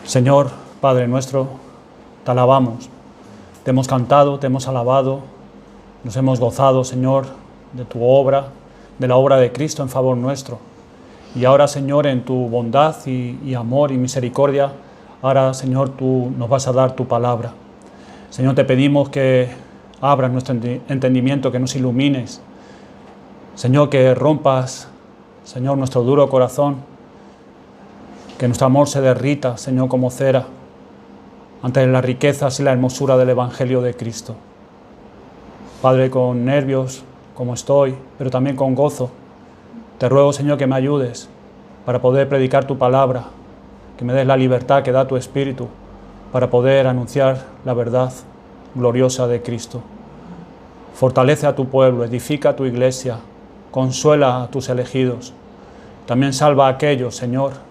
Señor, Padre nuestro, te alabamos, te hemos cantado, te hemos alabado, nos hemos gozado, Señor, de tu obra, de la obra de Cristo en favor nuestro. Y ahora, Señor, en tu bondad y amor y misericordia, ahora, Señor, tú nos vas a dar tu palabra. Señor, te pedimos que abras nuestro entendimiento, que nos ilumines. Señor, que rompas, Señor, nuestro duro corazón, que nuestro amor se derrita, Señor, como cera, ante las riquezas y la hermosura del Evangelio de Cristo. Padre, con nervios, como estoy, pero también con gozo, te ruego, Señor, que me ayudes para poder predicar tu palabra, que me des la libertad que da tu Espíritu para poder anunciar la verdad gloriosa de Cristo. Fortalece a tu pueblo, edifica a tu iglesia, consuela a tus elegidos. También salva a aquellos, Señor,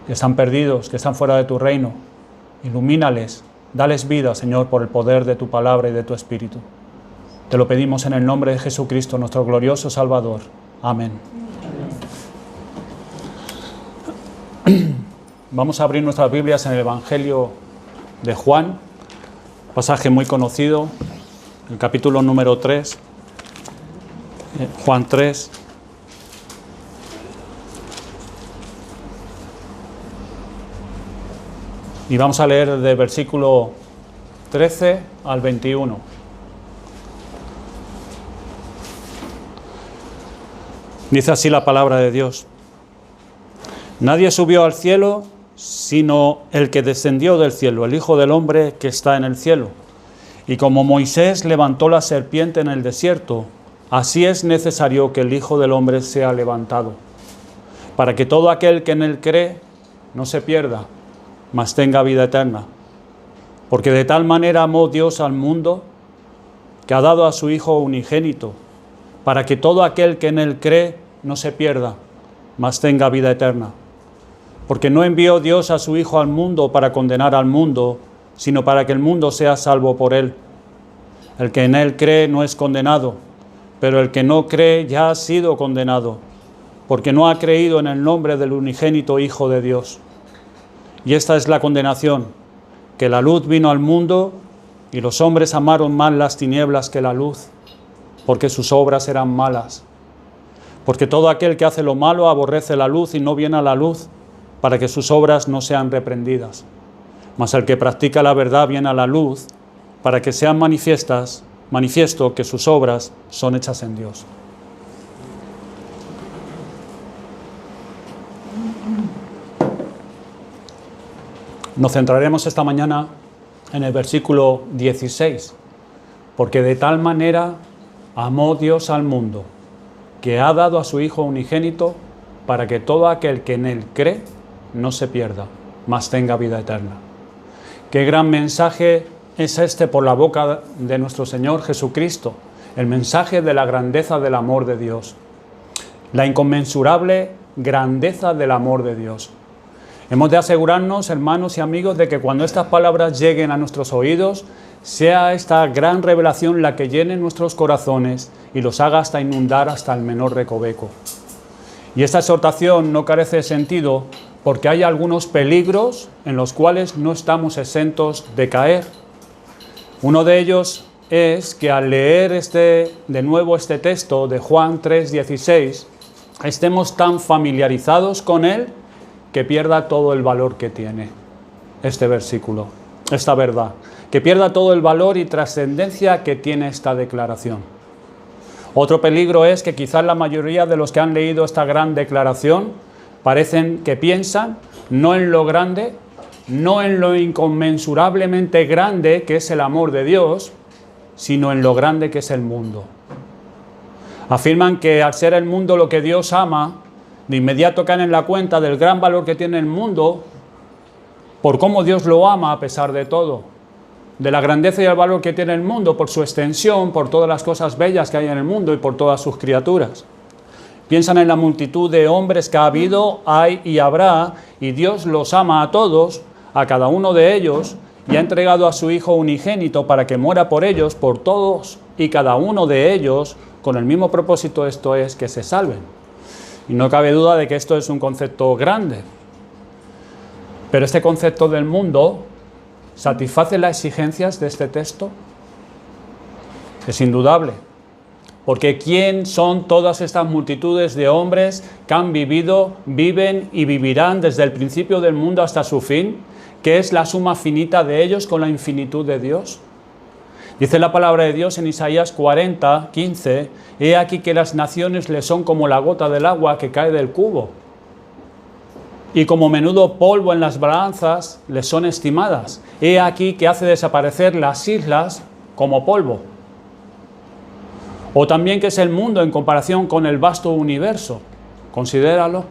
que están perdidos, que están fuera de tu reino. Ilumínales, dales vida, Señor, por el poder de tu palabra y de tu Espíritu. Te lo pedimos en el nombre de Jesucristo, nuestro glorioso Salvador. Amén. Vamos a abrir nuestras Biblias en el Evangelio de Juan, pasaje muy conocido, el capítulo número 3, Juan 3. Y vamos a leer del versículo 13 al 21. Dice así la palabra de Dios. Nadie subió al cielo, sino el que descendió del cielo, el Hijo del Hombre que está en el cielo. Y como Moisés levantó la serpiente en el desierto, así es necesario que el Hijo del Hombre sea levantado, para que todo aquel que en él cree no se pierda, mas tenga vida eterna. Porque de tal manera amó Dios al mundo, que ha dado a su Hijo unigénito, para que todo aquel que en él cree no se pierda, mas tenga vida eterna. Porque no envió Dios a su Hijo al mundo para condenar al mundo, sino para que el mundo sea salvo por él. El que en él cree no es condenado, pero el que no cree ya ha sido condenado, porque no ha creído en el nombre del unigénito Hijo de Dios. Y esta es la condenación, que la luz vino al mundo y los hombres amaron más las tinieblas que la luz, porque sus obras eran malas. Porque todo aquel que hace lo malo aborrece la luz y no viene a la luz, para que sus obras no sean reprendidas. Mas el que practica la verdad viene a la luz, para que sean manifiesto que sus obras son hechas en Dios. Nos centraremos esta mañana en el versículo 16, porque de tal manera amó Dios al mundo, que ha dado a su Hijo unigénito, para que todo aquel que en él cree no se pierda, mas tenga vida eterna. Qué gran mensaje es este por la boca de nuestro Señor Jesucristo, el mensaje de la grandeza del amor de Dios, la inconmensurable grandeza del amor de Dios. Hemos de asegurarnos, hermanos y amigos, de que cuando estas palabras lleguen a nuestros oídos, sea esta gran revelación la que llene nuestros corazones y los haga hasta inundar hasta el menor recoveco. Y esta exhortación no carece de sentido porque hay algunos peligros en los cuales no estamos exentos de caer. Uno de ellos es que al leer de nuevo este texto de Juan 3:16, estemos tan familiarizados con él que pierda todo el valor que tiene este versículo, esta verdad, que pierda todo el valor y trascendencia que tiene esta declaración. Otro peligro es que quizás la mayoría de los que han leído esta gran declaración parecen que piensan no en lo grande, no en lo inconmensurablemente grande que es el amor de Dios, sino en lo grande que es el mundo. Afirman que al ser el mundo lo que Dios ama, de inmediato caen en la cuenta del gran valor que tiene el mundo por cómo Dios lo ama a pesar de todo, de la grandeza y el valor que tiene el mundo por su extensión, por todas las cosas bellas que hay en el mundo y por todas sus criaturas. Piensan en la multitud de hombres que ha habido, hay y habrá, y Dios los ama a todos, a cada uno de ellos, y ha entregado a su Hijo unigénito para que muera por ellos, por todos y cada uno de ellos, con el mismo propósito, esto es, que se salven. Y no cabe duda de que esto es un concepto grande. Pero este concepto del mundo satisface las exigencias de este texto. Es indudable. Porque ¿quién son todas estas multitudes de hombres que han vivido, viven y vivirán desde el principio del mundo hasta su fin? ¿Qué es la suma finita de ellos con la infinitud de Dios? Dice la palabra de Dios en Isaías 40, 15, he aquí que las naciones le son como la gota del agua que cae del cubo, y como menudo polvo en las balanzas les son estimadas. He aquí que hace desaparecer las islas como polvo. O también que es el mundo en comparación con el vasto universo. Considéralo.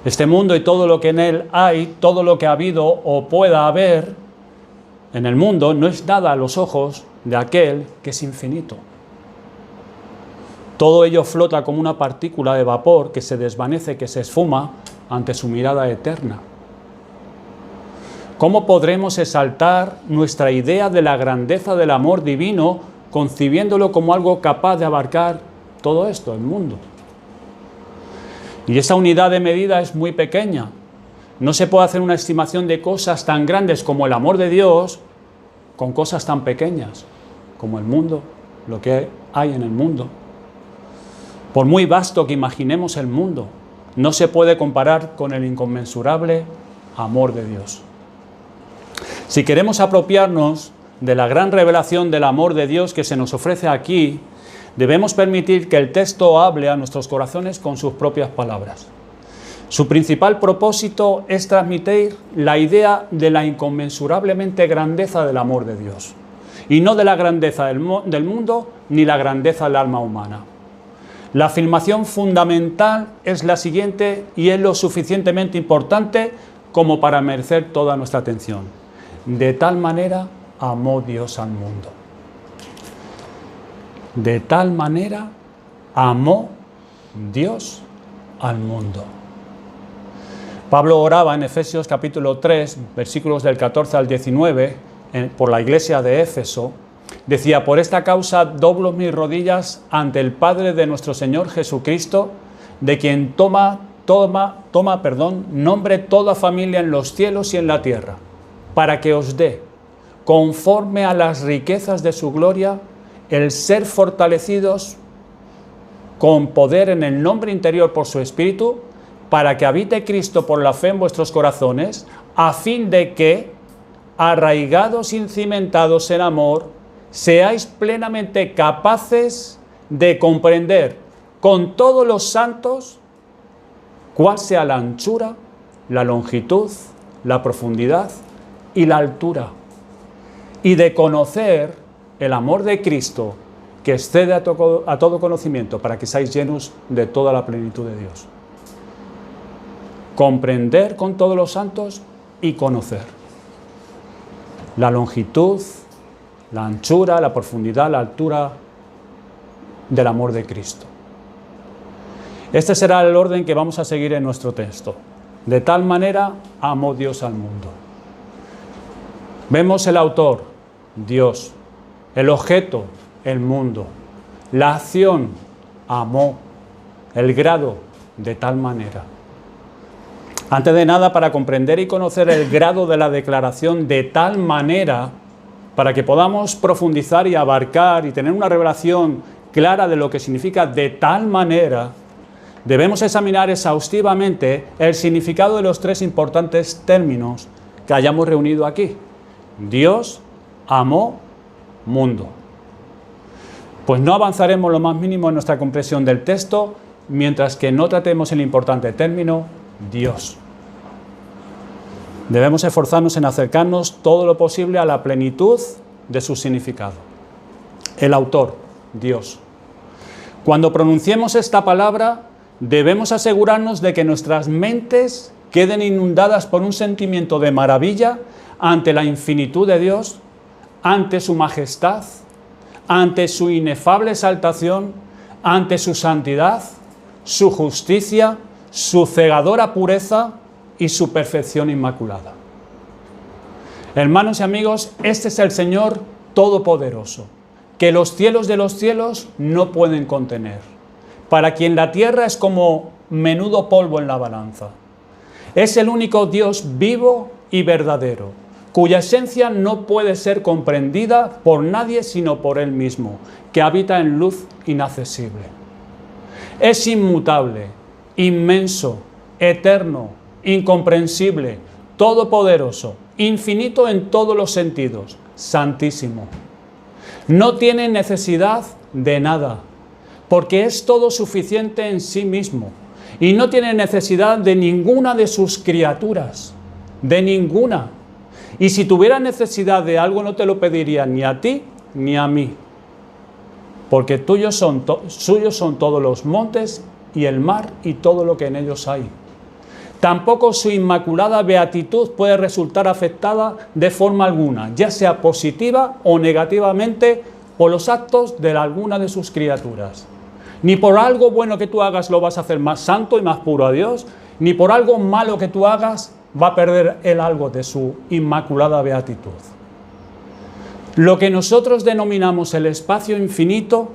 Este mundo y todo lo que en él hay, todo lo que ha habido o pueda haber en el mundo, no es nada a los ojos de aquel que es infinito. Todo ello flota como una partícula de vapor que se desvanece, que se esfuma ante su mirada eterna. ¿Cómo podremos exaltar nuestra idea de la grandeza del amor divino, concibiéndolo como algo capaz de abarcar todo esto, el mundo? Y esa unidad de medida es muy pequeña. No se puede hacer una estimación de cosas tan grandes como el amor de Dios con cosas tan pequeñas como el mundo, lo que hay en el mundo. Por muy vasto que imaginemos el mundo, no se puede comparar con el inconmensurable amor de Dios. Si queremos apropiarnos de la gran revelación del amor de Dios que se nos ofrece aquí, debemos permitir que el texto hable a nuestros corazones con sus propias palabras. Su principal propósito es transmitir la idea de la inconmensurablemente grandeza del amor de Dios, y no de la grandeza del mundo ni la grandeza del alma humana. La afirmación fundamental es la siguiente y es lo suficientemente importante como para merecer toda nuestra atención. De tal manera amó Dios al mundo. De tal manera amó Dios al mundo. Pablo oraba en Efesios capítulo 3, versículos del 14 al 19, por la iglesia de Éfeso. Decía, por esta causa doblo mis rodillas ante el Padre de nuestro Señor Jesucristo, de quien toma nombre toda familia en los cielos y en la tierra, para que os dé, conforme a las riquezas de su gloria, el ser fortalecidos con poder en el nombre interior por su Espíritu, para que habite Cristo por la fe en vuestros corazones, a fin de que, arraigados y cimentados en amor, seáis plenamente capaces de comprender con todos los santos cuál sea la anchura, la longitud, la profundidad y la altura, y de conocer el amor de Cristo que excede a todo conocimiento, para que seáis llenos de toda la plenitud de Dios. Comprender con todos los santos y conocer la longitud, la anchura, la profundidad, la altura del amor de Cristo. Este será el orden que vamos a seguir en nuestro texto. De tal manera amó Dios al mundo. Vemos el autor, Dios, el objeto, el mundo, la acción, amó, el grado, de tal manera. Antes de nada, para comprender y conocer el grado de la declaración de tal manera, para que podamos profundizar y abarcar y tener una revelación clara de lo que significa de tal manera, debemos examinar exhaustivamente el significado de los tres importantes términos que hayamos reunido aquí. Dios amó mundo. Pues no avanzaremos lo más mínimo en nuestra comprensión del texto mientras que no tratemos el importante término Dios. Debemos esforzarnos en acercarnos todo lo posible a la plenitud de su significado. El autor, Dios. Cuando pronunciemos esta palabra, debemos asegurarnos de que nuestras mentes queden inundadas por un sentimiento de maravilla ante la infinitud de Dios, ante su majestad, ante su inefable exaltación, ante su santidad, su justicia, su cegadora pureza y su perfección inmaculada. Hermanos y amigos, este es el Señor Todopoderoso, que los cielos de los cielos no pueden contener, para quien la tierra es como menudo polvo en la balanza. Es el único Dios vivo y verdadero, cuya esencia no puede ser comprendida por nadie sino por Él mismo, que habita en luz inaccesible. Es inmutable, inmenso, eterno, incomprensible, todopoderoso, infinito en todos los sentidos, santísimo. No tiene necesidad de nada, porque es todo suficiente en sí mismo, y no tiene necesidad de ninguna de sus criaturas, de ninguna. Y si tuviera necesidad de algo, no te lo pediría ni a ti ni a mí, porque suyos son todos los montes y el mar y todo lo que en ellos hay. Tampoco su inmaculada beatitud puede resultar afectada de forma alguna, ya sea positiva o negativamente, por los actos de alguna de sus criaturas. Ni por algo bueno que tú hagas lo vas a hacer más santo y más puro a Dios, ni por algo malo que tú hagas va a perder Él algo de su inmaculada beatitud. Lo que nosotros denominamos el espacio infinito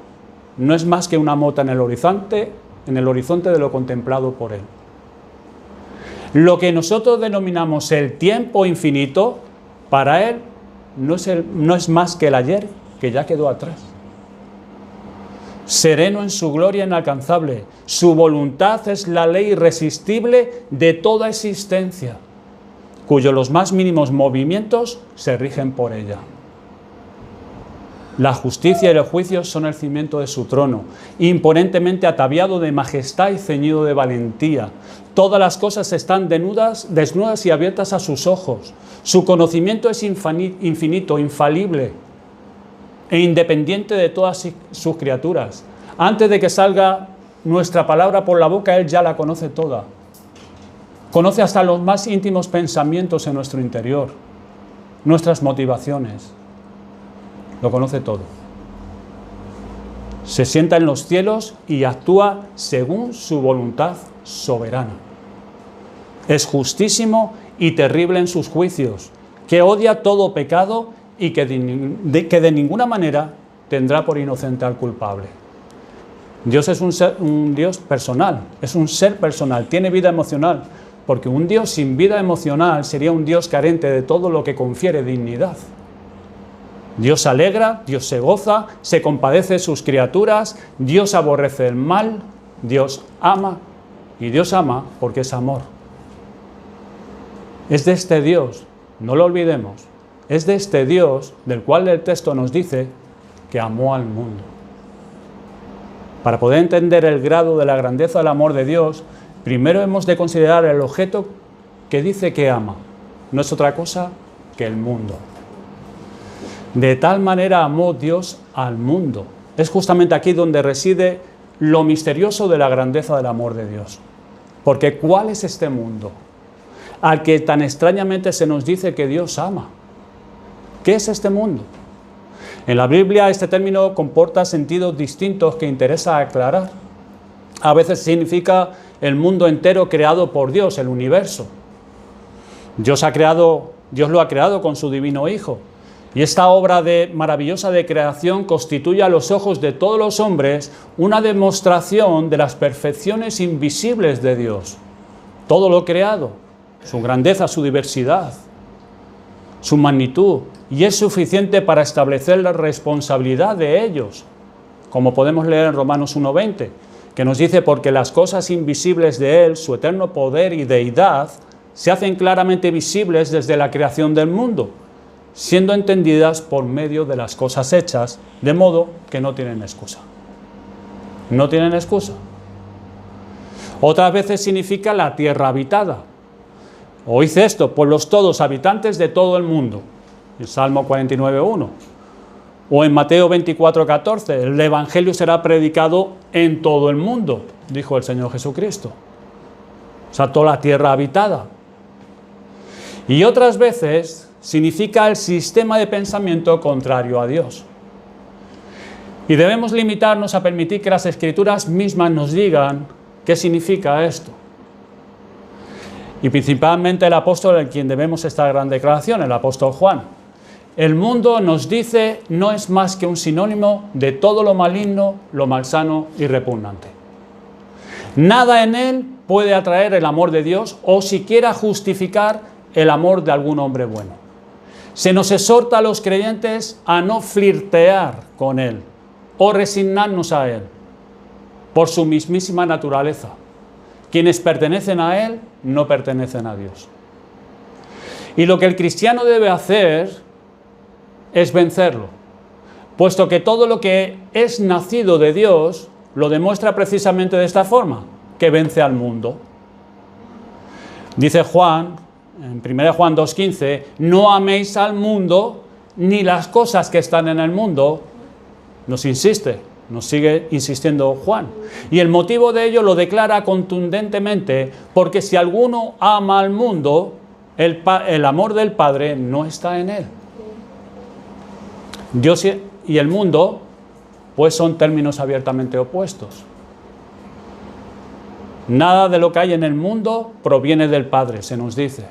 no es más que una mota en el horizonte de lo contemplado por Él. Lo que nosotros denominamos el tiempo infinito, para Él no es más que el ayer que ya quedó atrás. Sereno en su gloria inalcanzable, su voluntad es la ley irresistible de toda existencia, cuyos los más mínimos movimientos se rigen por ella. La justicia y el juicio son el cimiento de su trono, imponentemente ataviado de majestad y ceñido de valentía. Todas las cosas están desnudas y abiertas a sus ojos. Su conocimiento es infinito, infalible e independiente de todas sus criaturas. Antes de que salga nuestra palabra por la boca, Él ya la conoce toda. Conoce hasta los más íntimos pensamientos en nuestro interior, nuestras motivaciones. Lo conoce todo. Se sienta en los cielos y actúa según su voluntad soberana. Es justísimo y terrible en sus juicios, que odia todo pecado y que de ninguna manera tendrá por inocente al culpable. Dios es un Dios personal, es un ser personal, tiene vida emocional, porque un Dios sin vida emocional sería un Dios carente de todo lo que confiere dignidad. Dios se alegra, Dios se goza, se compadece de sus criaturas, Dios aborrece el mal, Dios ama, y Dios ama porque es amor. Es de este Dios, no lo olvidemos, es de este Dios del cual el texto nos dice que amó al mundo. Para poder entender el grado de la grandeza del amor de Dios, primero hemos de considerar el objeto que dice que ama. No es otra cosa que el mundo. De tal manera amó Dios al mundo. Es justamente aquí donde reside lo misterioso de la grandeza del amor de Dios. Porque ¿cuál es este mundo al que tan extrañamente se nos dice que Dios ama? ¿Qué es este mundo? En la Biblia este término comporta sentidos distintos que interesa aclarar. A veces significa el mundo entero creado por Dios, el universo. Dios lo ha creado con su divino Hijo. Y esta obra maravillosa de creación constituye a los ojos de todos los hombres una demostración de las perfecciones invisibles de Dios. Todo lo creado, su grandeza, su diversidad, su magnitud, y es suficiente para establecer la responsabilidad de ellos, como podemos leer en Romanos 1:20, que nos dice: porque las cosas invisibles de Él, su eterno poder y deidad, se hacen claramente visibles desde la creación del mundo, siendo entendidas por medio de las cosas hechas, de modo que no tienen excusa. No tienen excusa. Otras veces significa la tierra habitada. Oíd esto, por los todos habitantes de todo el mundo. El Salmo 49:1. O en Mateo 24:14, el Evangelio será predicado en todo el mundo, dijo el Señor Jesucristo. O sea, toda la tierra habitada. Y otras veces significa el sistema de pensamiento contrario a Dios. Y debemos limitarnos a permitir que las Escrituras mismas nos digan qué significa esto. Y principalmente el apóstol en quien debemos esta gran declaración, el apóstol Juan. El mundo, nos dice, no es más que un sinónimo de todo lo maligno, lo malsano y repugnante. Nada en él puede atraer el amor de Dios o siquiera justificar el amor de algún hombre bueno. Se nos exhorta a los creyentes a no flirtear con Él o resignarnos a Él por su mismísima naturaleza. Quienes pertenecen a Él no pertenecen a Dios. Y lo que el cristiano debe hacer es vencerlo, puesto que todo lo que es nacido de Dios lo demuestra precisamente de esta forma, que vence al mundo. Dice Juan, en 1 Juan 2,15, no améis al mundo ni las cosas que están en el mundo. Nos sigue insistiendo Juan. Y el motivo de ello lo declara contundentemente, porque si alguno ama al mundo, el amor del Padre no está en él. Dios y el mundo, pues son términos abiertamente opuestos. Nada de lo que hay en el mundo proviene del Padre, se nos dice.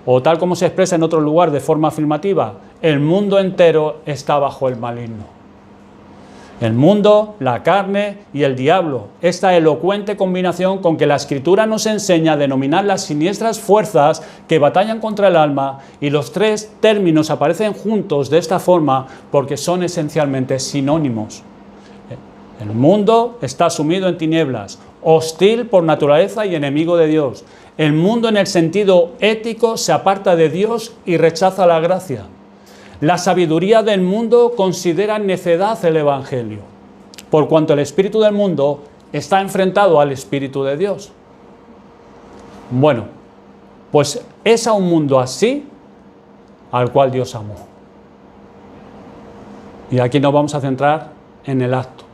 O tal como se expresa en otro lugar de forma afirmativa, el mundo entero está bajo el maligno. El mundo, la carne y el diablo. Esta elocuente combinación con que la Escritura nos enseña a denominar las siniestras fuerzas que batallan contra el alma, y los tres términos aparecen juntos de esta forma porque son esencialmente sinónimos. El mundo está sumido en tinieblas, hostil por naturaleza y enemigo de Dios. El mundo en el sentido ético se aparta de Dios y rechaza la gracia. La sabiduría del mundo considera necedad el Evangelio, por cuanto el espíritu del mundo está enfrentado al espíritu de Dios. Bueno, pues es a un mundo así al cual Dios amó. Y aquí nos vamos a centrar en el acto.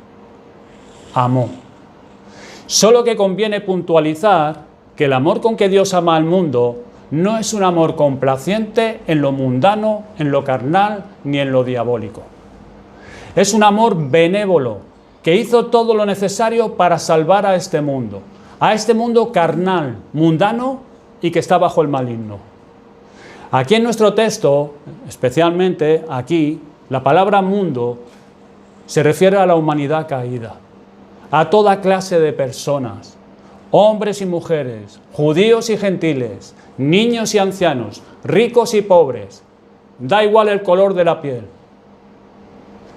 Amó. Solo que conviene puntualizar que el amor con que Dios ama al mundo no es un amor complaciente en lo mundano, en lo carnal, ni en lo diabólico. Es un amor benévolo, que hizo todo lo necesario para salvar a este mundo carnal, mundano y que está bajo el maligno. Aquí en nuestro texto, especialmente aquí, la palabra mundo se refiere a la humanidad caída, a toda clase de personas, hombres y mujeres, judíos y gentiles, niños y ancianos, ricos y pobres, da igual el color de la piel.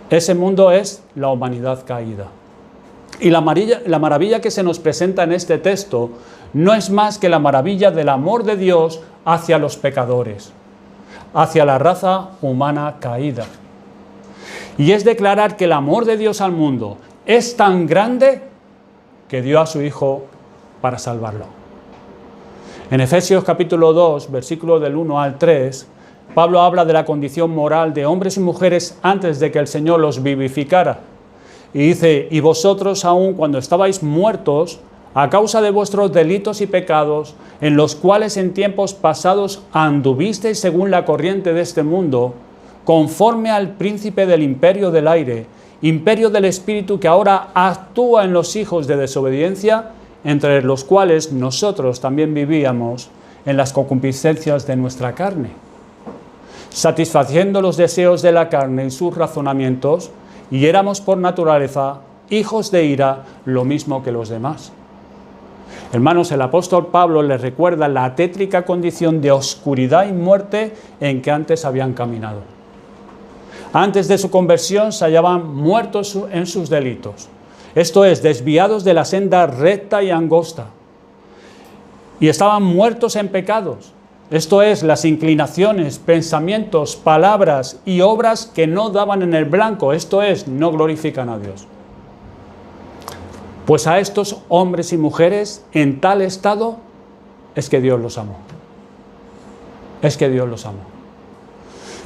Ese mundo es la humanidad caída. Y la maravilla que se nos presenta en este texto no es más que la maravilla del amor de Dios hacia los pecadores, hacia la raza humana caída. Y es declarar que el amor de Dios al mundo es tan grande que dio a su Hijo para salvarlo. En Efesios capítulo 2, versículos del 1 al 3, Pablo habla de la condición moral de hombres y mujeres antes de que el Señor los vivificara. Y dice, y vosotros aún cuando estabais muertos a causa de vuestros delitos y pecados, en los cuales en tiempos pasados anduvisteis según la corriente de este mundo, conforme al príncipe del imperio del aire, imperio del espíritu que ahora actúa en los hijos de desobediencia, entre los cuales nosotros también vivíamos en las concupiscencias de nuestra carne, satisfaciendo los deseos de la carne y sus razonamientos, y éramos por naturaleza hijos de ira, lo mismo que los demás. Hermanos, el apóstol Pablo les recuerda la tétrica condición de oscuridad y muerte en que antes habían caminado. Antes de su conversión se hallaban muertos en sus delitos. Esto es, desviados de la senda recta y angosta. Y estaban muertos en pecados. Esto es, las inclinaciones, pensamientos, palabras y obras que no daban en el blanco. Esto es, no glorifican a Dios. Pues a estos hombres y mujeres en tal estado es que Dios los amó. Es que Dios los amó.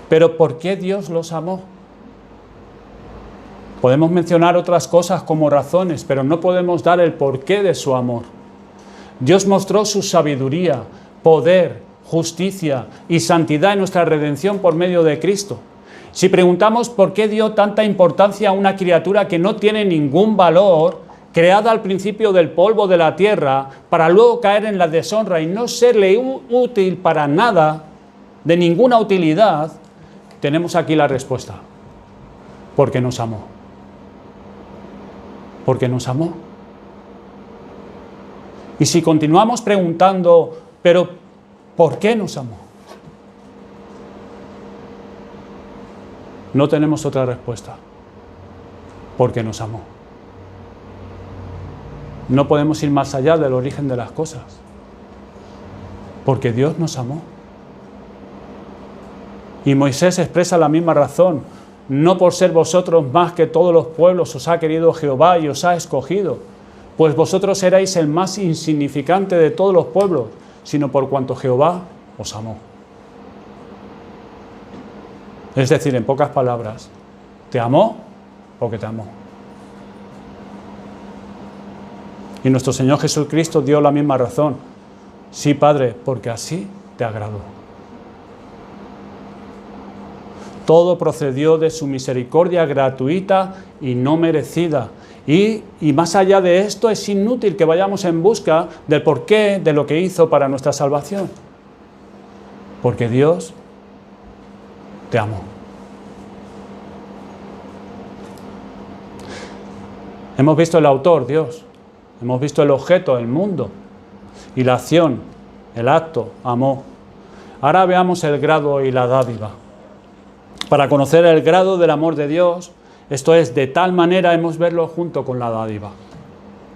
Pero ¿por qué Dios los amó? Podemos mencionar otras cosas como razones, pero no podemos dar el porqué de su amor. Dios mostró su sabiduría, poder, justicia y santidad en nuestra redención por medio de Cristo. Si preguntamos por qué dio tanta importancia a una criatura que no tiene ningún valor, creada al principio del polvo de la tierra, para luego caer en la deshonra y no serle útil para nada, de ninguna utilidad, tenemos aquí la respuesta. Porque nos amó. Porque nos amó. Y si continuamos preguntando, pero ¿por qué nos amó? No tenemos otra respuesta. Porque nos amó. No podemos ir más allá del origen de las cosas. Porque Dios nos amó. Y Moisés expresa la misma razón. No por ser vosotros más que todos los pueblos os ha querido Jehová y os ha escogido, pues vosotros erais el más insignificante de todos los pueblos, sino por cuanto Jehová os amó. Es decir, en pocas palabras, te amó porque te amó. Y nuestro Señor Jesucristo dio la misma razón. Sí, Padre, porque así te agradó. Todo procedió de su misericordia gratuita y no merecida. Y más allá de esto, es inútil que vayamos en busca del porqué de lo que hizo para nuestra salvación. Porque Dios te amó. Hemos visto el autor, Dios. Hemos visto el objeto, el mundo. Y la acción, el acto, amó. Ahora veamos el grado y la dádiva. Para conocer el grado del amor de Dios, esto es, de tal manera hemos verlo junto con la dádiva,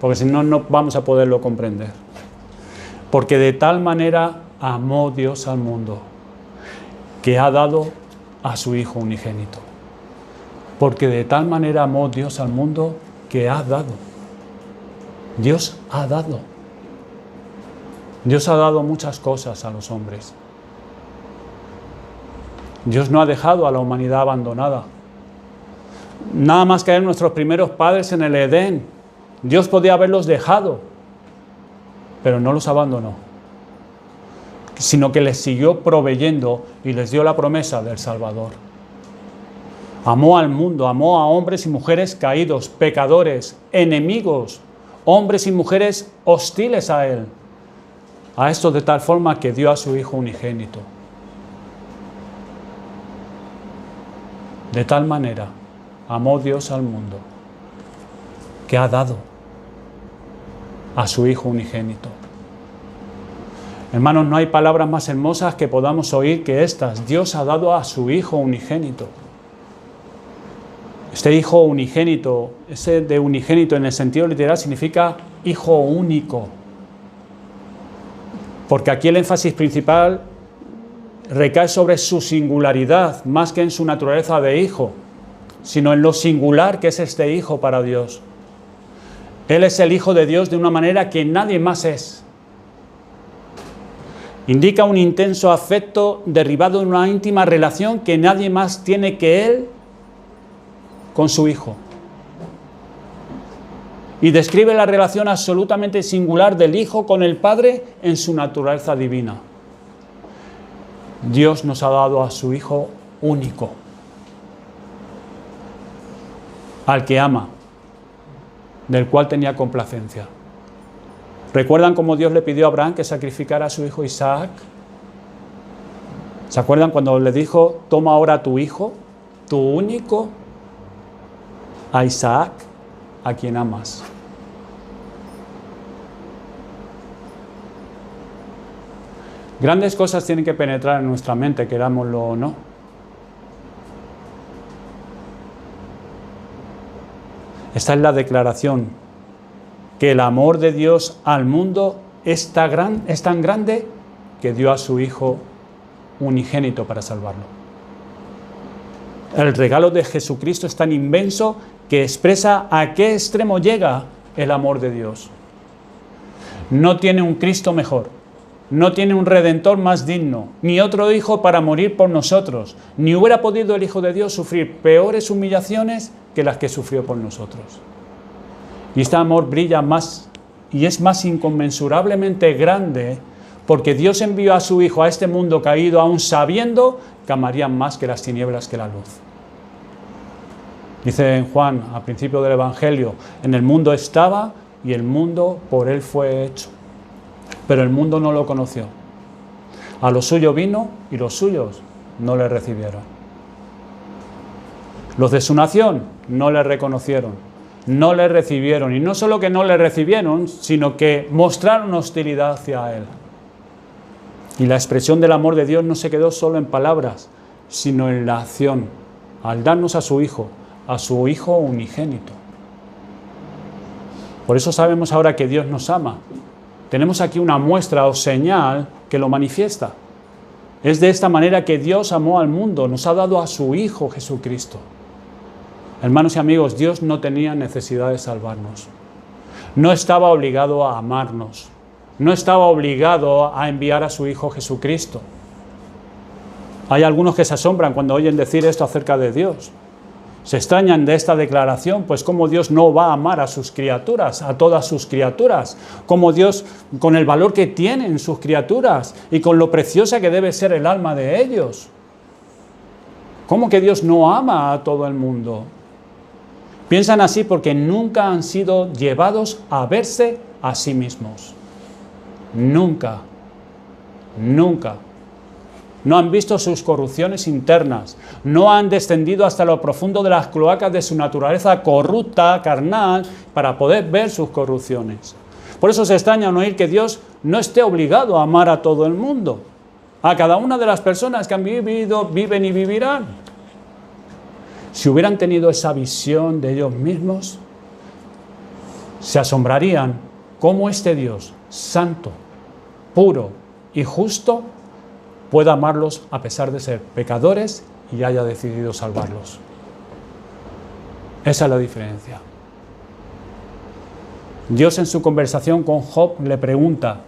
porque si no, no vamos a poderlo comprender. Porque de tal manera amó Dios al mundo, que ha dado a su Hijo unigénito. Porque de tal manera amó Dios al mundo, que ha dado. Dios ha dado. Dios ha dado muchas cosas a los hombres. Dios no ha dejado a la humanidad abandonada. Nada más caer nuestros primeros padres en el Edén, Dios podía haberlos dejado, pero no los abandonó, sino que les siguió proveyendo y les dio la promesa del Salvador. Amó al mundo, amó a hombres y mujeres caídos, pecadores, enemigos, hombres y mujeres hostiles a Él. A esto de tal forma que dio a su Hijo unigénito. De tal manera amó Dios al mundo, que ha dado a su Hijo unigénito. Hermanos, no hay palabras más hermosas que podamos oír que estas. Dios ha dado a su Hijo unigénito. Este Hijo unigénito, ese de unigénito en el sentido literal significa Hijo único. Porque aquí el énfasis principal recae sobre su singularidad, más que en su naturaleza de hijo, sino en lo singular que es este Hijo para Dios. Él es el Hijo de Dios de una manera que nadie más es. Indica un intenso afecto derivado de una íntima relación que nadie más tiene que Él con su Hijo. Y describe la relación absolutamente singular del Hijo con el Padre en su naturaleza divina. Dios nos ha dado a su Hijo único, al que ama, del cual tenía complacencia. ¿Recuerdan cómo Dios le pidió a Abraham que sacrificara a su hijo Isaac? ¿Se acuerdan cuando le dijo, toma ahora a tu hijo, tu único, a Isaac, a quien amas? Grandes cosas tienen que penetrar en nuestra mente, querámoslo o no. Esta es la declaración, que el amor de Dios al mundo es tan grande que dio a su Hijo unigénito para salvarlo. El regalo de Jesucristo es tan inmenso que expresa a qué extremo llega el amor de Dios. No tiene un Cristo mejor. No tiene un Redentor más digno, ni otro Hijo para morir por nosotros, ni hubiera podido el Hijo de Dios sufrir peores humillaciones que las que sufrió por nosotros. Y este amor brilla más y es más inconmensurablemente grande porque Dios envió a su Hijo a este mundo caído aún sabiendo que amarían más que las tinieblas que la luz. Dice en Juan, al principio del Evangelio, en el mundo estaba y el mundo por él fue hecho. Pero el mundo no lo conoció. A lo suyo vino y los suyos no le recibieron. Los de su nación no le reconocieron. no le recibieron. Y no solo que no le recibieron, sino que mostraron hostilidad hacia él. Y la expresión del amor de Dios no se quedó solo en palabras, sino en la acción, al darnos a su Hijo unigénito. Por eso sabemos ahora que Dios nos ama. Tenemos aquí una muestra o señal que lo manifiesta. Es de esta manera que Dios amó al mundo, nos ha dado a su Hijo Jesucristo. Hermanos y amigos, Dios no tenía necesidad de salvarnos. No estaba obligado a amarnos. No estaba obligado a enviar a su Hijo Jesucristo. Hay algunos que se asombran cuando oyen decir esto acerca de Dios. Se extrañan de esta declaración, pues cómo Dios no va a amar a sus criaturas, a todas sus criaturas, cómo Dios, con el valor que tienen sus criaturas y con lo preciosa que debe ser el alma de ellos. ¿Cómo que Dios no ama a todo el mundo? Piensan así porque nunca han sido llevados a verse a sí mismos. Nunca, nunca. No han visto sus corrupciones internas, no han descendido hasta lo profundo de las cloacas de su naturaleza corrupta, carnal, para poder ver sus corrupciones. Por eso se extraña oír que Dios no esté obligado a amar a todo el mundo, a cada una de las personas que han vivido, viven y vivirán. Si hubieran tenido esa visión de ellos mismos, se asombrarían cómo este Dios santo, puro y justo pueda amarlos a pesar de ser pecadores y haya decidido salvarlos. Esa es la diferencia. Dios en su conversación con Job le pregunta: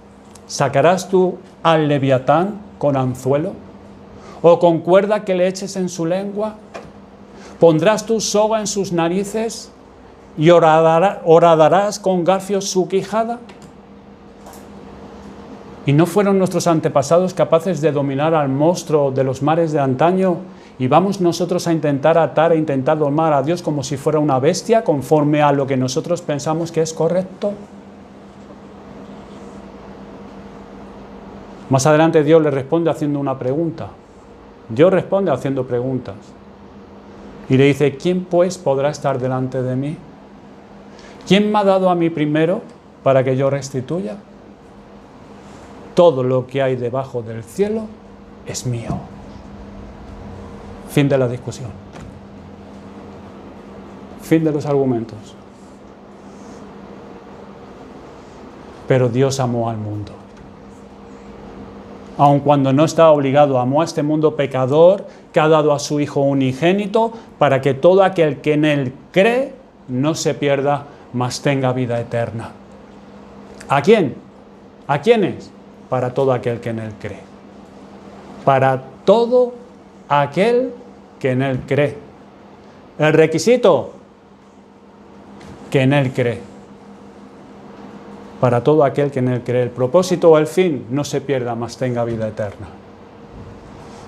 ¿sacarás tú al leviatán con anzuelo? ¿O con cuerda que le eches en su lengua? ¿Pondrás tu soga en sus narices y horadarás con garfios su quijada? ¿Y no fueron nuestros antepasados capaces de dominar al monstruo de los mares de antaño? ¿Y vamos nosotros a intentar atar e intentar domar a Dios como si fuera una bestia, conforme a lo que nosotros pensamos que es correcto? Más adelante Dios le responde haciendo una pregunta. Dios responde haciendo preguntas. Y le dice: ¿quién pues podrá estar delante de mí? ¿Quién me ha dado a mí primero para que yo restituya? Todo lo que hay debajo del cielo es mío. Fin de la discusión. Fin de los argumentos. Pero Dios amó al mundo. Aun cuando no está obligado, amó a este mundo pecador que ha dado a su Hijo unigénito para que todo aquel que en Él cree no se pierda, mas tenga vida eterna. ¿A quién? ¿A quiénes? Para todo aquel que en Él cree. Para todo aquel que en Él cree. El requisito: que en Él cree. Para todo aquel que en Él cree. El propósito o el fin: no se pierda, mas tenga vida eterna.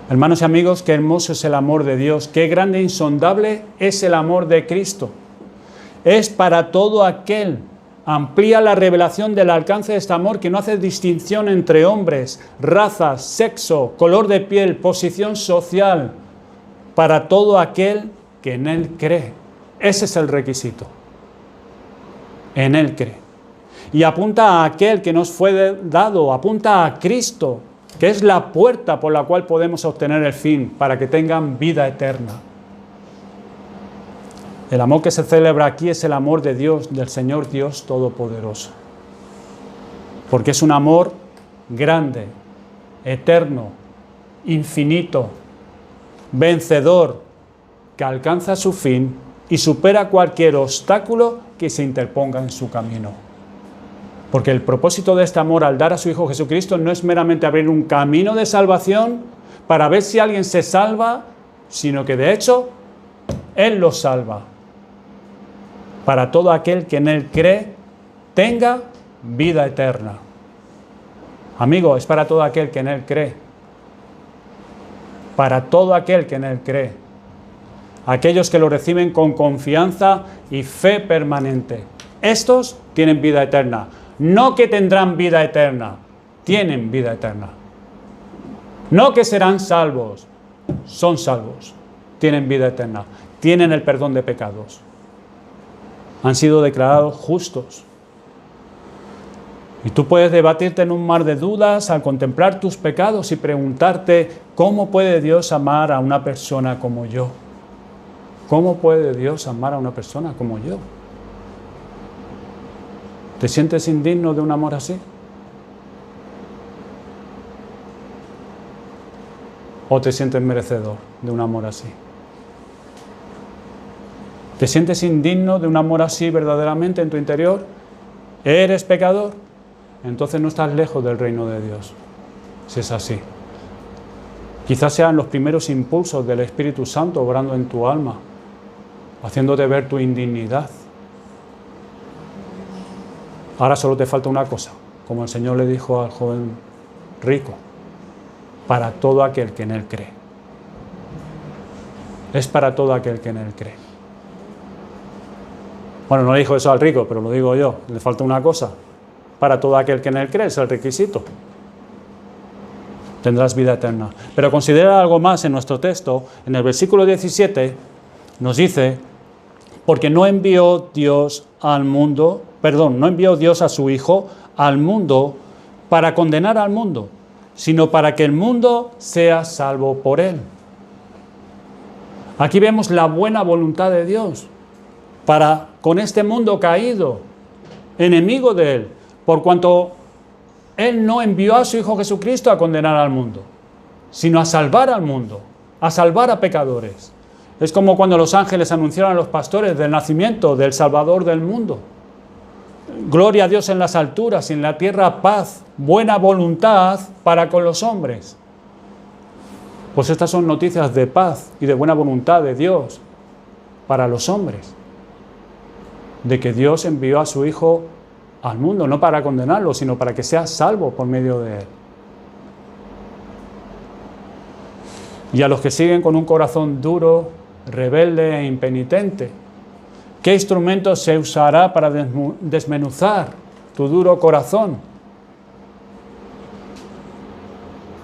Hermanos y amigos, qué hermoso es el amor de Dios. Qué grande e insondable es el amor de Cristo. Es para todo aquel. Amplía la revelación del alcance de este amor, que no hace distinción entre hombres, razas, sexo, color de piel, posición social. Para todo aquel que en Él cree. Ese es el requisito. En Él cree. Y apunta a aquel que nos fue dado, apunta a Cristo, que es la puerta por la cual podemos obtener el fin, para que tengan vida eterna. El amor que se celebra aquí es el amor de Dios, del Señor Dios Todopoderoso. Porque es un amor grande, eterno, infinito, vencedor, que alcanza su fin y supera cualquier obstáculo que se interponga en su camino. Porque el propósito de este amor al dar a su Hijo Jesucristo no es meramente abrir un camino de salvación para ver si alguien se salva, sino que de hecho Él los salva. Para todo aquel que en Él cree, tenga vida eterna. Amigo, es para todo aquel que en Él cree. Para todo aquel que en Él cree. Aquellos que lo reciben con confianza y fe permanente. Estos tienen vida eterna. No que tendrán vida eterna, tienen vida eterna. No que serán salvos, son salvos. Tienen vida eterna, tienen el perdón de pecados. han sido declarados justos. Y tú puedes debatirte en un mar de dudas al contemplar tus pecados y preguntarte, ¿cómo puede Dios amar a una persona como yo? ¿Cómo puede Dios amar a una persona como yo? ¿Te sientes indigno de un amor así? ¿O te sientes merecedor de un amor así? ¿Te sientes indigno de un amor así verdaderamente en tu interior? ¿Eres pecador? Entonces no estás lejos del reino de Dios, si es así. Quizás sean los primeros impulsos del Espíritu Santo obrando en tu alma, haciéndote ver tu indignidad. Ahora solo te falta una cosa, como el Señor le dijo al joven rico, para todo aquel que en Él cree. Es para todo aquel que en Él cree. Bueno, no le dijo eso al rico, pero lo digo yo, le falta una cosa. Para todo aquel que en Él cree, es el requisito. Tendrás vida eterna. Pero considera algo más en nuestro texto. En el versículo 17 nos dice, porque no envió Dios a su Hijo al mundo para condenar al mundo, sino para que el mundo sea salvo por Él. Aquí vemos la buena voluntad de Dios para con este mundo caído, enemigo de Él, por cuanto Él no envió a su Hijo Jesucristo a condenar al mundo, sino a salvar al mundo, a salvar a pecadores. Es como cuando los ángeles anunciaron a los pastores del nacimiento del Salvador del mundo. Gloria a Dios en las alturas y en la tierra paz, buena voluntad para con los hombres. Pues estas son noticias de paz y de buena voluntad de Dios para los hombres. De que Dios envió a su Hijo al mundo, no para condenarlo, sino para que sea salvo por medio de Él. Y a los que siguen con un corazón duro, rebelde e impenitente, ¿qué instrumento se usará para desmenuzar tu duro corazón?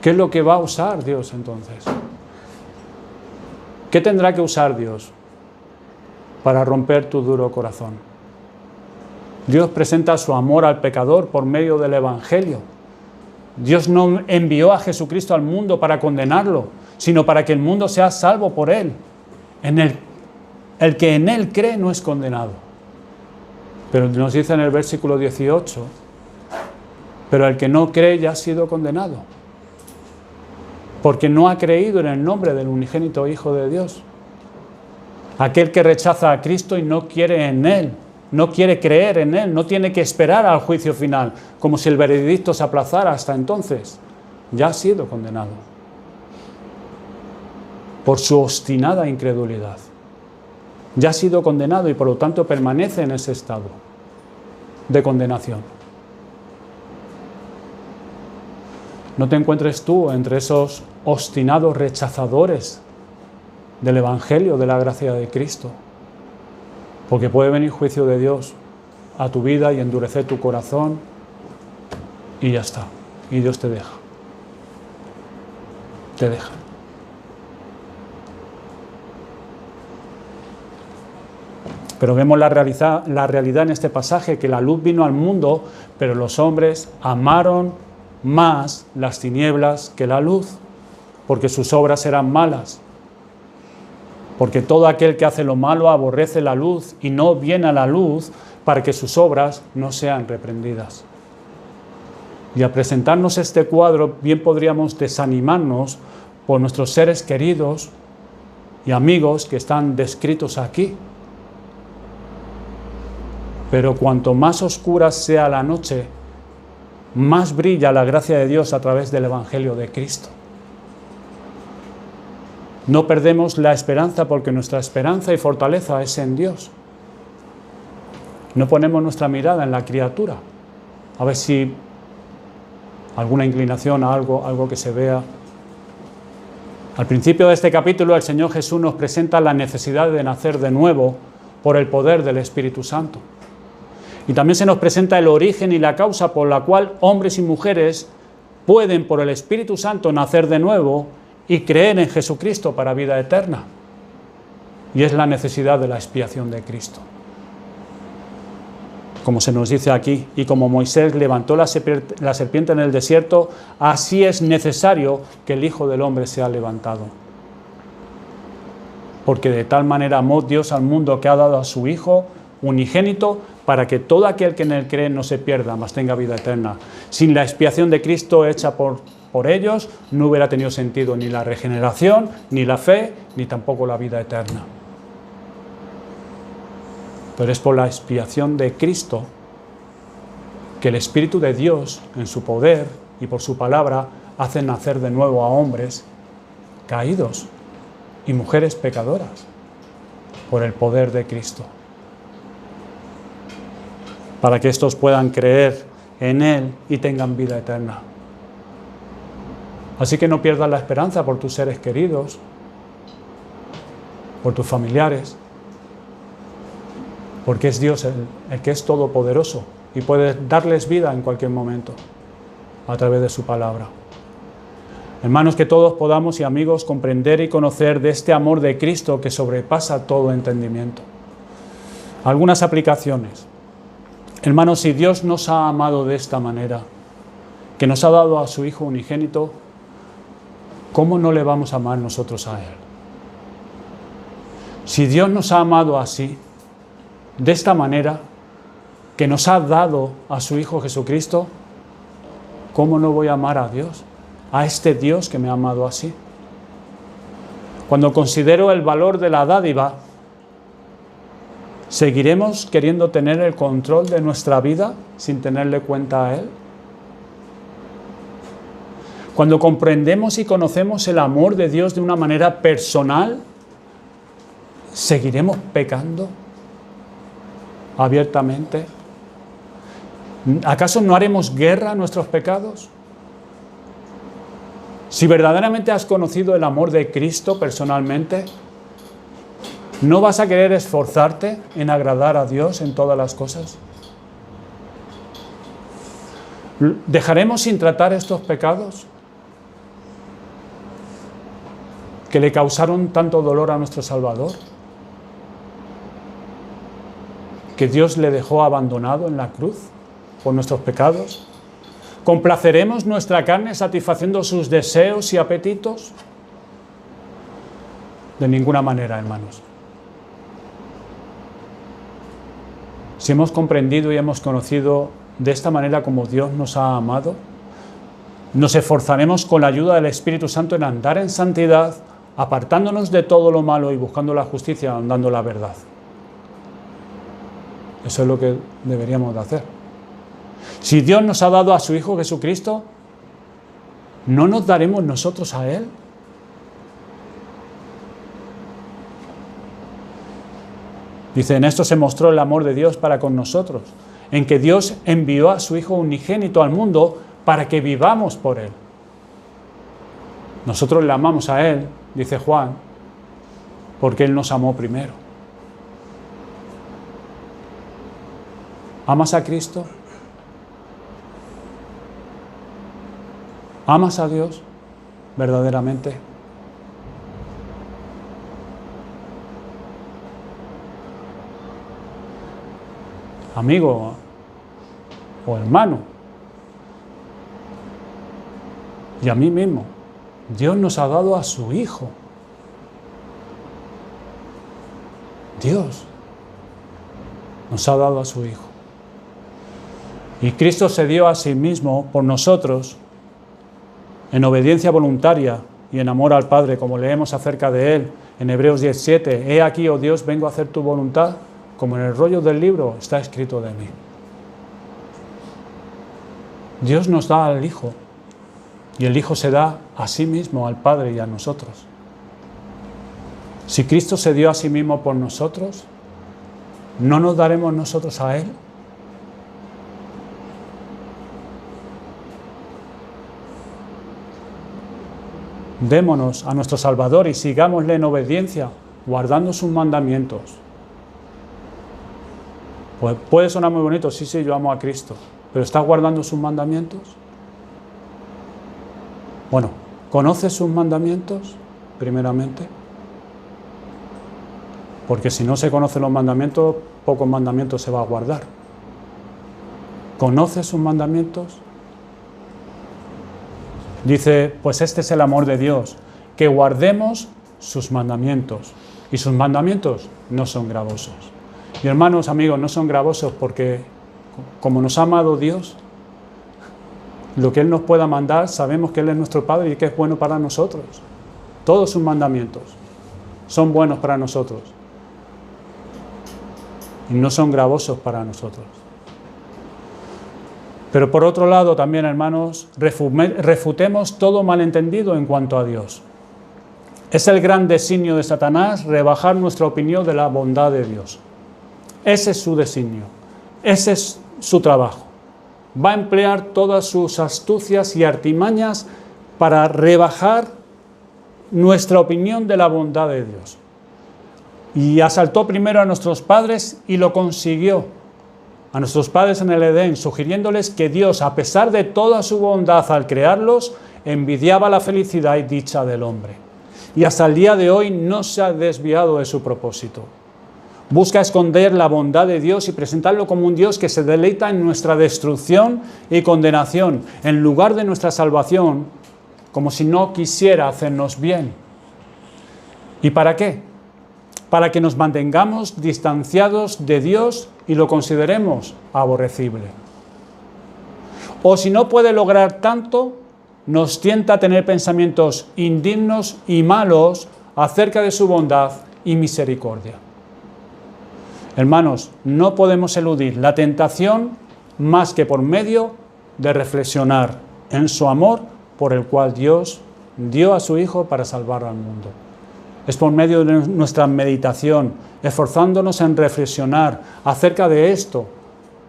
¿Qué es lo que va a usar Dios entonces? ¿Qué tendrá que usar Dios para romper tu duro corazón? Dios presenta su amor al pecador por medio del Evangelio. Dios no envió a Jesucristo al mundo para condenarlo, sino para que el mundo sea salvo por Él. El que en Él cree no es condenado. Pero nos dice en el versículo 18, pero el que no cree ya ha sido condenado, porque no ha creído en el nombre del unigénito Hijo de Dios. Aquel que rechaza a Cristo y no quiere en Él, no quiere creer en Él, no tiene que esperar al juicio final, como si el veredicto se aplazara hasta entonces. Ya ha sido condenado por su obstinada incredulidad. Ya ha sido condenado y por lo tanto permanece en ese estado de condenación. No te encuentres tú entre esos obstinados rechazadores del Evangelio, de la gracia de Cristo. Porque puede venir juicio de Dios a tu vida y endurecer tu corazón y ya está. Y Dios te deja. Te deja. Pero vemos la realidad en este pasaje, que la luz vino al mundo, pero los hombres amaron más las tinieblas que la luz, porque sus obras eran malas. Porque todo aquel que hace lo malo aborrece la luz y no viene a la luz para que sus obras no sean reprendidas. Y al presentarnos este cuadro, bien podríamos desanimarnos por nuestros seres queridos y amigos que están descritos aquí. Pero cuanto más oscura sea la noche, más brilla la gracia de Dios a través del Evangelio de Cristo. No perdemos la esperanza porque nuestra esperanza y fortaleza es en Dios. No ponemos nuestra mirada en la criatura, a ver si alguna inclinación a algo que se vea. Al principio de este capítulo, el Señor Jesús nos presenta la necesidad de nacer de nuevo por el poder del Espíritu Santo. Y también se nos presenta el origen y la causa por la cual hombres y mujeres pueden, por el Espíritu Santo, nacer de nuevo y creer en Jesucristo para vida eterna. Y es la necesidad de la expiación de Cristo. como se nos dice aquí, y como Moisés levantó la serpiente en el desierto, así es necesario que el Hijo del Hombre sea levantado. Porque de tal manera amó Dios al mundo que ha dado a su Hijo unigénito, para que todo aquel que en él cree no se pierda, mas tenga vida eterna. Sin la expiación de Cristo hecha por ellos, no hubiera tenido sentido ni la regeneración, ni la fe, ni tampoco la vida eterna. Pero es por la expiación de Cristo que el Espíritu de Dios, en su poder y por su palabra, hace nacer de nuevo a hombres caídos y mujeres pecadoras por el poder de Cristo, para que estos puedan creer en Él y tengan vida eterna. Así que no pierdas la esperanza por tus seres queridos, por tus familiares, porque es Dios el que es todopoderoso y puede darles vida en cualquier momento a través de su palabra. Hermanos, que todos podamos y amigos comprender y conocer de este amor de Cristo que sobrepasa todo entendimiento. Algunas aplicaciones. Hermanos, si Dios nos ha amado de esta manera, que nos ha dado a su Hijo unigénito, ¿cómo no le vamos a amar nosotros a Él? Si Dios nos ha amado así, de esta manera, que nos ha dado a su Hijo Jesucristo, ¿cómo no voy a amar a Dios? A este Dios que me ha amado así. Cuando considero el valor de la dádiva, ¿seguiremos queriendo tener el control de nuestra vida sin tenerle cuenta a Él? Cuando comprendemos y conocemos el amor de Dios de una manera personal, ¿seguiremos pecando abiertamente? ¿Acaso no haremos guerra a nuestros pecados? Si verdaderamente has conocido el amor de Cristo personalmente, ¿no vas a querer esforzarte en agradar a Dios en todas las cosas? ¿Dejaremos sin tratar estos pecados que le causaron tanto dolor a nuestro Salvador, que Dios le dejó abandonado en la cruz por nuestros pecados? ¿Complaceremos nuestra carne satisfaciendo sus deseos y apetitos? De ninguna manera, hermanos. Si hemos comprendido y hemos conocido de esta manera como Dios nos ha amado, nos esforzaremos con la ayuda del Espíritu Santo en andar en santidad, apartándonos de todo lo malo y buscando la justicia, andando la verdad. Eso es lo que deberíamos de hacer. Si Dios nos ha dado a su Hijo Jesucristo, ¿no nos daremos nosotros a Él? Dice, en esto se mostró el amor de Dios para con nosotros, en que Dios envió a su Hijo unigénito al mundo para que vivamos por Él. Nosotros le amamos a Él, dice Juan, porque Él nos amó primero. ¿Amas a Cristo? ¿Amas a Dios verdaderamente? Amigo o hermano, y a mí mismo, Dios nos ha dado a su Hijo. Dios nos ha dado a su Hijo. Y Cristo se dio a sí mismo por nosotros en obediencia voluntaria y en amor al Padre, como leemos acerca de Él en Hebreos 17. He aquí, oh Dios, vengo a hacer tu voluntad, como en el rollo del libro está escrito de mí. Dios nos da al Hijo, y el Hijo se da a sí mismo, al Padre y a nosotros. Si Cristo se dio a sí mismo por nosotros, ¿no nos daremos nosotros a Él? Démonos a nuestro Salvador y sigámosle en obediencia, guardando sus mandamientos. Pues puede sonar muy bonito, sí, yo amo a Cristo, pero ¿estás guardando sus mandamientos? Bueno, ¿conoces sus mandamientos, primeramente? Porque si no se conocen los mandamientos, pocos mandamientos se va a guardar. ¿Conoces sus mandamientos? Dice, pues este es el amor de Dios, que guardemos sus mandamientos. Y sus mandamientos no son gravosos. Y hermanos, amigos, no son gravosos porque como nos ha amado Dios, lo que Él nos pueda mandar, sabemos que Él es nuestro Padre y que es bueno para nosotros. Todos sus mandamientos son buenos para nosotros. Y no son gravosos para nosotros. Pero por otro lado también, hermanos, refutemos todo malentendido en cuanto a Dios. Es el gran designio de Satanás rebajar nuestra opinión de la bondad de Dios. Ese es su designio, ese es su trabajo. Va a emplear todas sus astucias y artimañas para rebajar nuestra opinión de la bondad de Dios. Y asaltó primero a nuestros padres y lo consiguió. A nuestros padres en el Edén, sugiriéndoles que Dios, a pesar de toda su bondad al crearlos, envidiaba la felicidad y dicha del hombre. Y hasta el día de hoy no se ha desviado de su propósito. Busca esconder la bondad de Dios y presentarlo como un Dios que se deleita en nuestra destrucción y condenación, en lugar de nuestra salvación, como si no quisiera hacernos bien. ¿Y para qué? Para que nos mantengamos distanciados de Dios y lo consideremos aborrecible. O si no puede lograr tanto, nos tienta a tener pensamientos indignos y malos acerca de su bondad y misericordia. Hermanos, no podemos eludir la tentación más que por medio de reflexionar en su amor por el cual Dios dio a su Hijo para salvar al mundo. Es por medio de nuestra meditación, esforzándonos en reflexionar acerca de esto,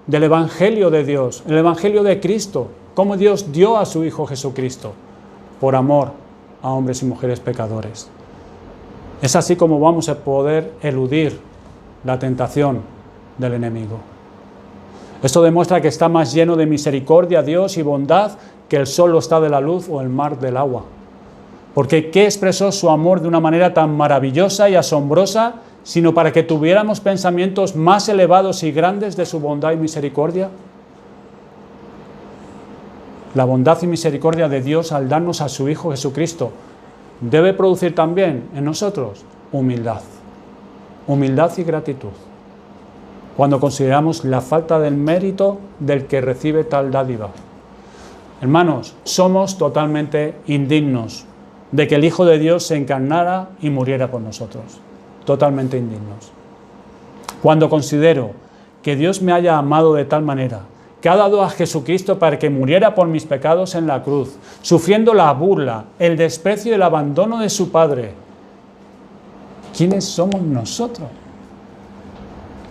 del Evangelio de Dios, el Evangelio de Cristo, cómo Dios dio a su Hijo Jesucristo por amor a hombres y mujeres pecadores. Es así como vamos a poder eludir la tentación del enemigo. Esto demuestra que está más lleno de misericordia Dios y bondad que el sol lo está de la luz o el mar del agua. Porque ¿qué expresó su amor de una manera tan maravillosa y asombrosa, sino para que tuviéramos pensamientos más elevados y grandes de su bondad y misericordia? La bondad y misericordia de Dios al darnos a su Hijo Jesucristo debe producir también en nosotros humildad y gratitud, cuando consideramos la falta del mérito del que recibe tal dádiva. Hermanos, somos totalmente indignos de que el Hijo de Dios se encarnara y muriera por nosotros. Totalmente indignos. Cuando considero que Dios me haya amado de tal manera, que ha dado a Jesucristo para que muriera por mis pecados en la cruz, sufriendo la burla, el desprecio y el abandono de su Padre, ¿quiénes somos nosotros?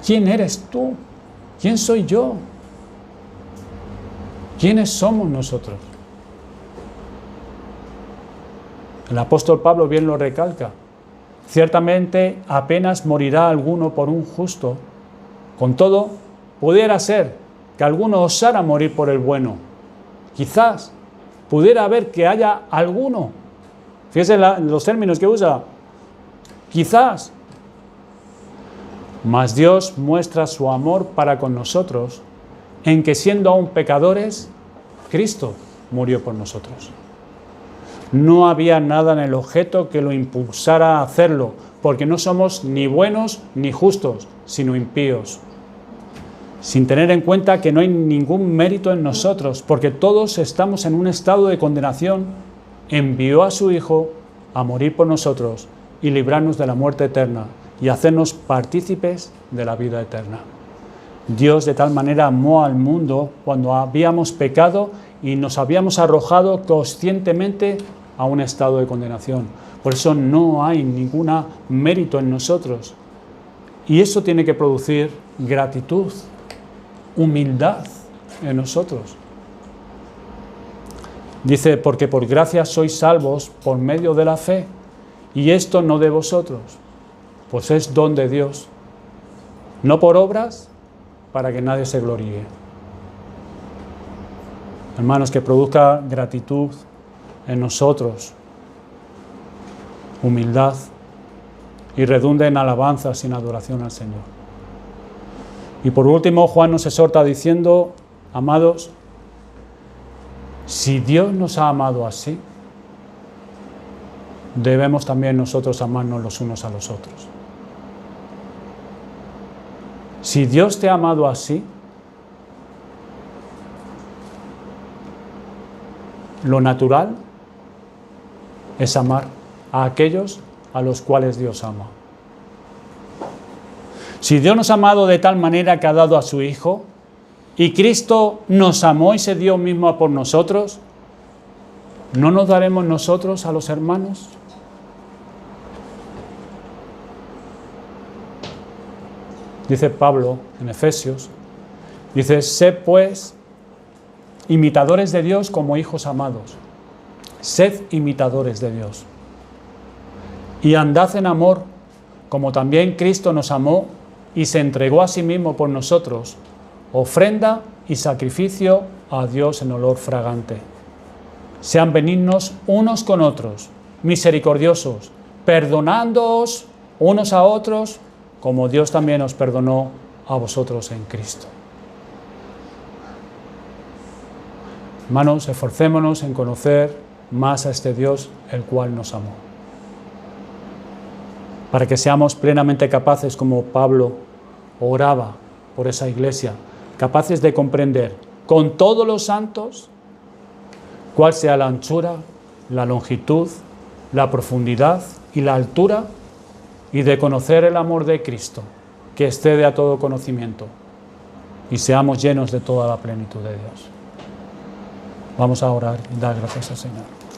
¿Quién eres tú? ¿Quién soy yo? ¿Quiénes somos nosotros? El apóstol Pablo bien lo recalca. Ciertamente apenas morirá alguno por un justo. Con todo, pudiera ser que alguno osara morir por el bueno. Quizás pudiera haber que haya alguno. Fíjense los términos que usa. Quizás. Mas Dios muestra su amor para con nosotros en que siendo aún pecadores, Cristo murió por nosotros. No había nada en el objeto que lo impulsara a hacerlo, porque no somos ni buenos ni justos, sino impíos. Sin tener en cuenta que no hay ningún mérito en nosotros, porque todos estamos en un estado de condenación, envió a su Hijo a morir por nosotros y librarnos de la muerte eterna y hacernos partícipes de la vida eterna. Dios de tal manera amó al mundo cuando habíamos pecado y nos habíamos arrojado conscientemente a un estado de condenación. Por eso no hay ningún mérito en nosotros. Y eso tiene que producir gratitud, humildad en nosotros. Dice, porque por gracia sois salvos por medio de la fe, y esto no de vosotros, pues es don de Dios, no por obras, para que nadie se gloríe. Hermanos, que produzca gratitud en nosotros, humildad, y redunde en alabanzas y en adoración al Señor. Y por último, Juan nos exhorta diciendo Amados, si Dios nos ha amado así, debemos también nosotros amarnos los unos a los otros. Si Dios te ha amado así, lo natural es amar a aquellos a los cuales Dios ama. Si Dios nos ha amado de tal manera que ha dado a su Hijo, y Cristo nos amó y se dio mismo por nosotros, ¿no nos daremos nosotros a los hermanos? Dice Pablo en Efesios, dice, sed pues imitadores de Dios como hijos amados. Sed imitadores de Dios. Y andad en amor, como también Cristo nos amó y se entregó a sí mismo por nosotros, ofrenda y sacrificio a Dios en olor fragante. Sean benignos unos con otros, misericordiosos, perdonándoos unos a otros, como Dios también os perdonó a vosotros en Cristo. Hermanos, esforcémonos en conocer más a este Dios, el cual nos amó. Para que seamos plenamente capaces, como Pablo oraba por esa iglesia, capaces de comprender con todos los santos cuál sea la anchura, la longitud, la profundidad y la altura, y de conocer el amor de Cristo, que excede a todo conocimiento, y seamos llenos de toda la plenitud de Dios. Vamos a orar y dar gracias al Señor.